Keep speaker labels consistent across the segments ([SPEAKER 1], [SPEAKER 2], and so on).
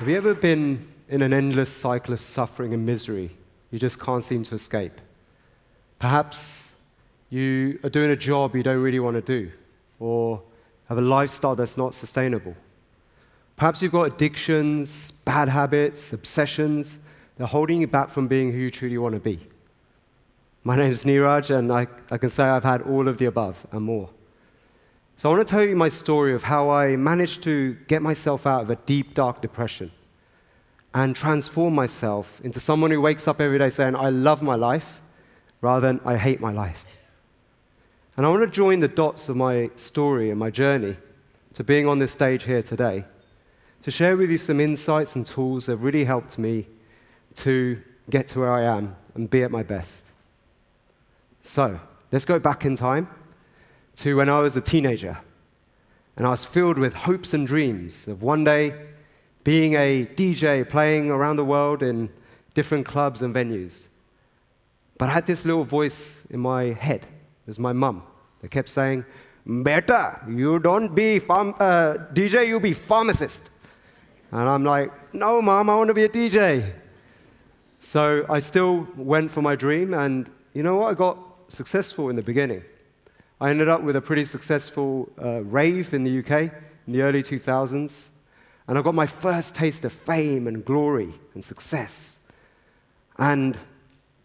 [SPEAKER 1] Have you ever been in an endless cycle of suffering and misery you just can't seem to escape? Perhaps you are doing a job you don't really want to do, or have a lifestyle that's not sustainable. Perhaps you've got addictions, bad habits, obsessions that are holding you back from being who you truly want to be. My name is Neeraj, and I can say I've had all of the above and more. So I want to tell you my story of how I managed to get myself out of a deep, dark depression and transform myself into someone who wakes up every day saying, I love my life, rather than I hate my life. And I want to join the dots of my story and my journey to being on this stage here today to share with you some insights and tools that have really helped me to get to where I am and be at my best. So let's go back in time to when I was a teenager, and I was filled with hopes and dreams of one day being a DJ playing around the world in different clubs and venues. But I had this little voice in my head. It was my mum that kept saying, "Beta, you don't be DJ, you be pharmacist." And I'm like, "No, Mom, I want to be a DJ." So I still went for my dream, and you know what? I got successful in the beginning. I ended up with a pretty successful rave in the UK in the early 2000s, and I got my first taste of fame and glory and success. And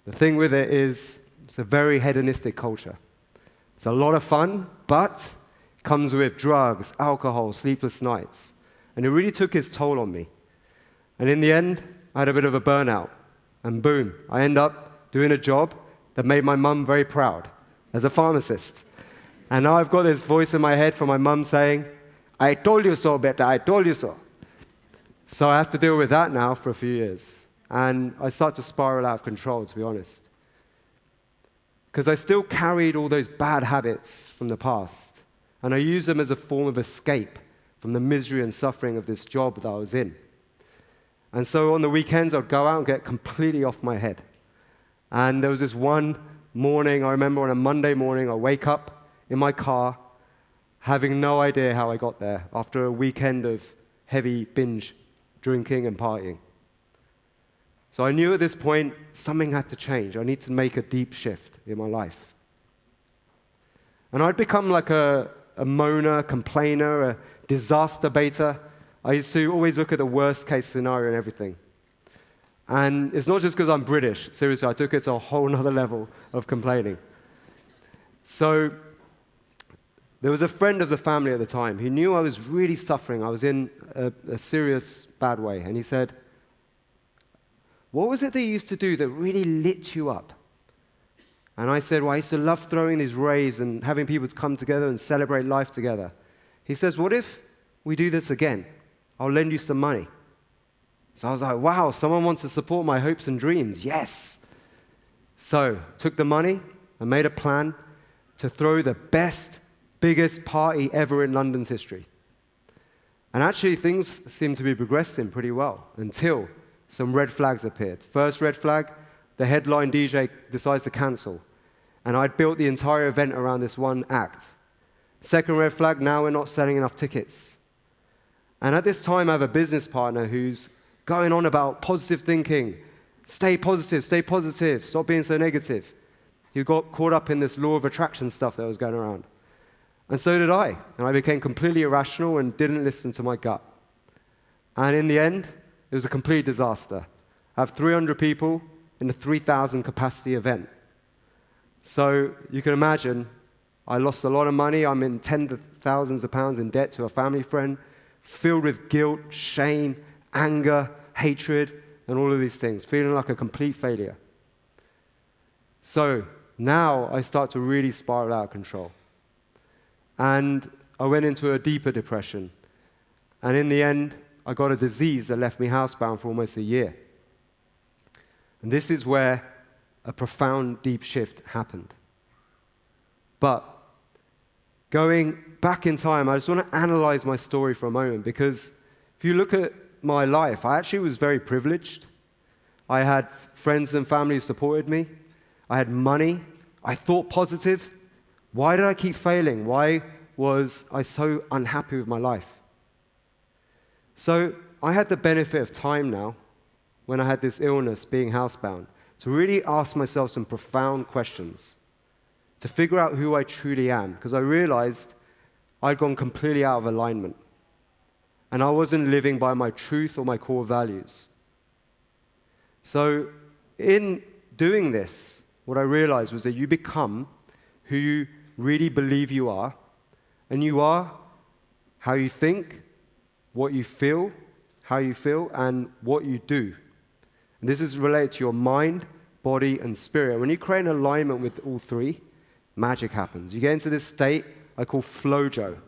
[SPEAKER 1] the thing with it is, it's a very hedonistic culture. It's a lot of fun, but it comes with drugs, alcohol, sleepless nights. And it really took its toll on me. And in the end, I had a bit of a burnout. And boom, I end up doing a job that made my mum very proud as a pharmacist. And now I've got this voice in my head from my mum saying, "I told you so, Beta, I told you so." So I have to deal with that now for a few years. And I start to spiral out of control, to be honest. Because I still carried all those bad habits from the past. And I used them as a form of escape from the misery and suffering of this job that I was in. And so on the weekends, I'd go out and get completely off my head. And there was this one morning, I remember on a Monday morning, I wake up in my car, having no idea how I got there after a weekend of heavy binge drinking and partying. So I knew at this point something had to change. I need to make a deep shift in my life. And I'd become like a moaner, complainer, a disaster baiter. I used to always look at the worst case scenario and everything. And it's not just because I'm British. Seriously, I took it to a whole nother level of complaining. So there was a friend of the family at the time. He knew I was really suffering. I was in a serious bad way. And he said, "What was it they used to do that really lit you up?" And I said, "Well, I used to love throwing these raves and having people to come together and celebrate life together." He says, "What if we do this again? I'll lend you some money." So I was like, wow, someone wants to support my hopes and dreams. Yes. So took the money and made a plan to throw the best, biggest party ever in London's history. And actually, things seemed to be progressing pretty well until some red flags appeared. First red flag, the headline DJ decides to cancel. And I'd built the entire event around this one act. Second red flag, now we're not selling enough tickets. And at this time, I have a business partner who's going on about positive thinking. Stay positive, stop being so negative. He got caught up in this law of attraction stuff that was going around. And so did I. And I became completely irrational and didn't listen to my gut. And in the end, it was a complete disaster. I have 300 people in a 3,000 capacity event. So you can imagine, I lost a lot of money. I'm in tens of thousands of pounds in debt to a family friend, filled with guilt, shame, anger, hatred, and all of these things, feeling like a complete failure. So now I start to really spiral out of control. And I went into a deeper depression. And in the end, I got a disease that left me housebound for almost a year. And this is where a profound, deep shift happened. But going back in time, I just want to analyze my story for a moment, because if you look at my life, I actually was very privileged. I had friends and family who supported me. I had money. I thought positive. Why did I keep failing? Why was I so unhappy with my life? So I had the benefit of time now, when I had this illness, being housebound, to really ask myself some profound questions, to figure out who I truly am, because I realized I'd gone completely out of alignment, and I wasn't living by my truth or my core values. So in doing this, what I realized was that you become who you really believe you are, and you are how you think, what you feel, how you feel, and what you do. And this is related to your mind, body, and spirit. When you create an alignment with all three, magic happens. You get into this state I call flojo.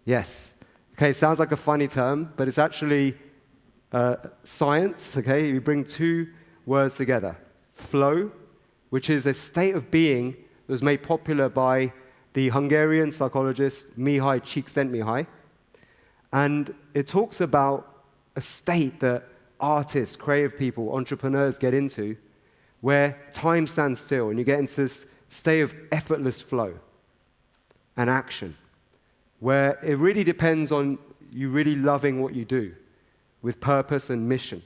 [SPEAKER 1] Yes. Okay, it sounds like a funny term, but it's actually science, okay? You bring two words together. Flow, which is a state of being that was made popular by the Hungarian psychologist Mihaly Csikszentmihalyi. And it talks about a state that artists, creative people, entrepreneurs get into where time stands still and you get into this state of effortless flow and action, where it really depends on you really loving what you do with purpose and mission.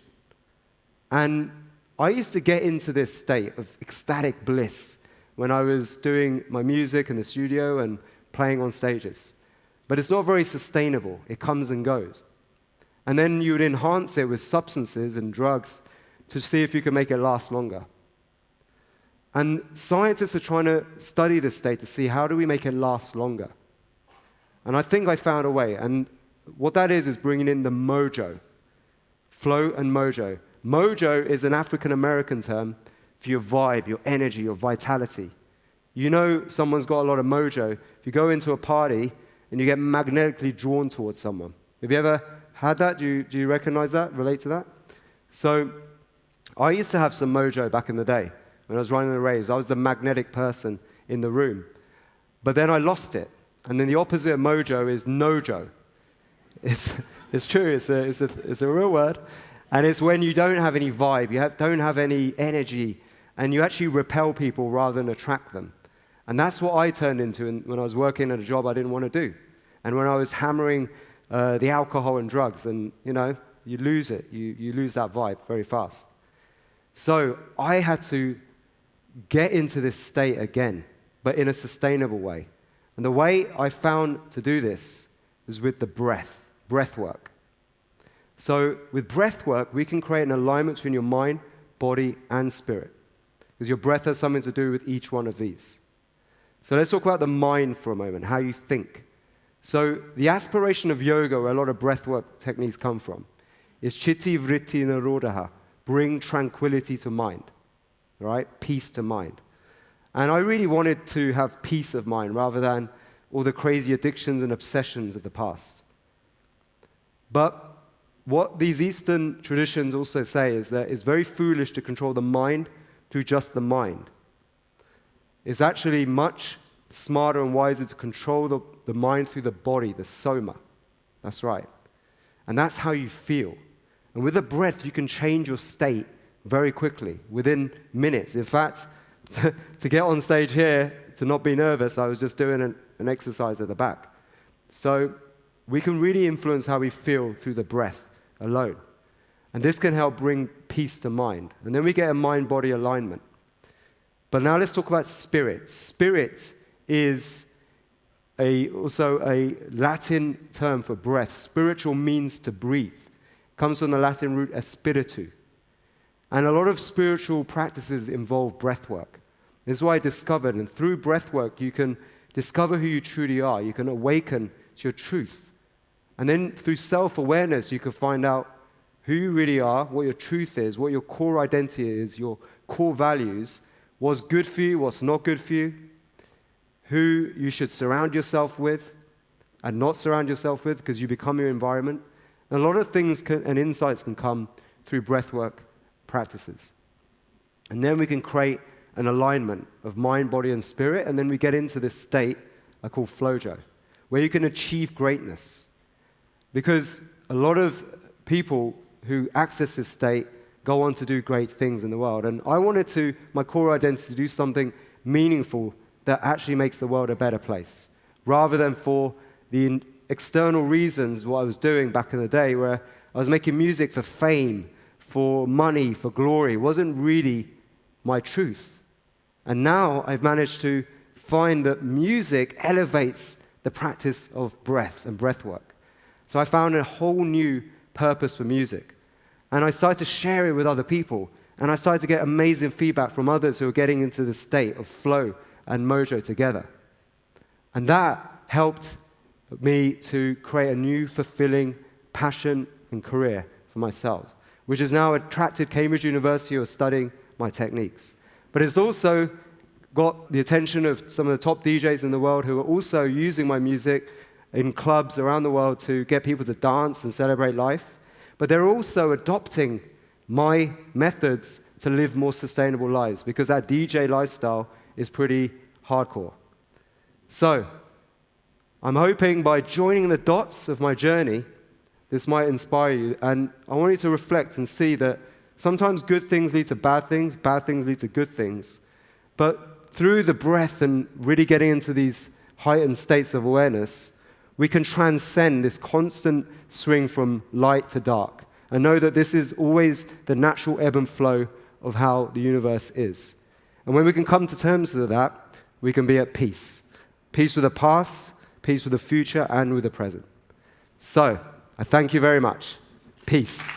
[SPEAKER 1] And I used to get into this state of ecstatic bliss when I was doing my music in the studio and playing on stages. But it's not very sustainable. It comes and goes. And then you would enhance it with substances and drugs to see if you can make it last longer. And scientists are trying to study this state to see how do we make it last longer. And I think I found a way. And what that is bringing in the mojo. Flow and mojo. Mojo is an African-American term for your vibe, your energy, your vitality. You know someone's got a lot of mojo if you go into a party and you get magnetically drawn towards someone. Have you ever had that? Do you recognize that? Relate to that? So I used to have some mojo back in the day when I was running the raves. I was the magnetic person in the room. But then I lost it. And then the opposite of mojo is nojo. It's true. It's a real word. And it's when you don't have any vibe, don't have any energy, and you actually repel people rather than attract them. And that's what I turned into when I was working at a job I didn't want to do. And when I was hammering the alcohol and drugs, and you lose it. You lose that vibe very fast. So I had to get into this state again, but in a sustainable way. And the way I found to do this was with the breath work. So with breath work, we can create an alignment between your mind, body, and spirit. Because your breath has something to do with each one of these. So let's talk about the mind for a moment, how you think. So the aspiration of yoga, where a lot of breathwork techniques come from, is chitti vritti nirodha, bring tranquility to mind, right? Peace to mind. And I really wanted to have peace of mind rather than all the crazy addictions and obsessions of the past. But what these Eastern traditions also say is that it's very foolish to control the mind through just the mind. It's actually much smarter and wiser to control the mind through the body, the soma. That's right. And that's how you feel. And with the breath, you can change your state very quickly, within minutes. In fact, to get on stage here, to not be nervous, I was just doing an exercise at the back. So we can really influence how we feel through the breath alone. And this can help bring peace to mind. And then we get a mind-body alignment. But now let's talk about spirit. Spirit is also a Latin term for breath. Spiritual means to breathe. It comes from the Latin root espiritu. And a lot of spiritual practices involve breath work. This is what I discovered. And through breath work, you can discover who you truly are. You can awaken to your truth. And then through self-awareness, you can find out who you really are, what your truth is, what your core identity is, your core values, what's good for you, what's not good for you, who you should surround yourself with and not surround yourself with because you become your environment. And a lot of things and insights can come through breathwork practices. And then we can create an alignment of mind, body, and spirit, and then we get into this state I call flojo, where you can achieve greatness. Because a lot of people who access this state go on to do great things in the world. And I wanted my core identity, to do something meaningful that actually makes the world a better place, rather than for the external reasons what I was doing back in the day, where I was making music for fame, for money, for glory. It wasn't really my truth. And now I've managed to find that music elevates the practice of breath and breath work. So I found a whole new purpose for music. And I started to share it with other people. And I started to get amazing feedback from others who were getting into the state of flow and mojo together. And that helped me to create a new fulfilling passion and career for myself, which has now attracted Cambridge University who are studying my techniques. But it's also got the attention of some of the top DJs in the world who are also using my music in clubs around the world to get people to dance and celebrate life. But they're also adopting my methods to live more sustainable lives because that DJ lifestyle is pretty hardcore. So, I'm hoping by joining the dots of my journey, this might inspire you. And I want you to reflect and see that sometimes good things lead to bad things lead to good things. But through the breath and really getting into these heightened states of awareness, we can transcend this constant swing from light to dark and know that this is always the natural ebb and flow of how the universe is. And when we can come to terms with that, we can be at peace. Peace with the past, peace with the future, and with the present. So, I thank you very much. Peace.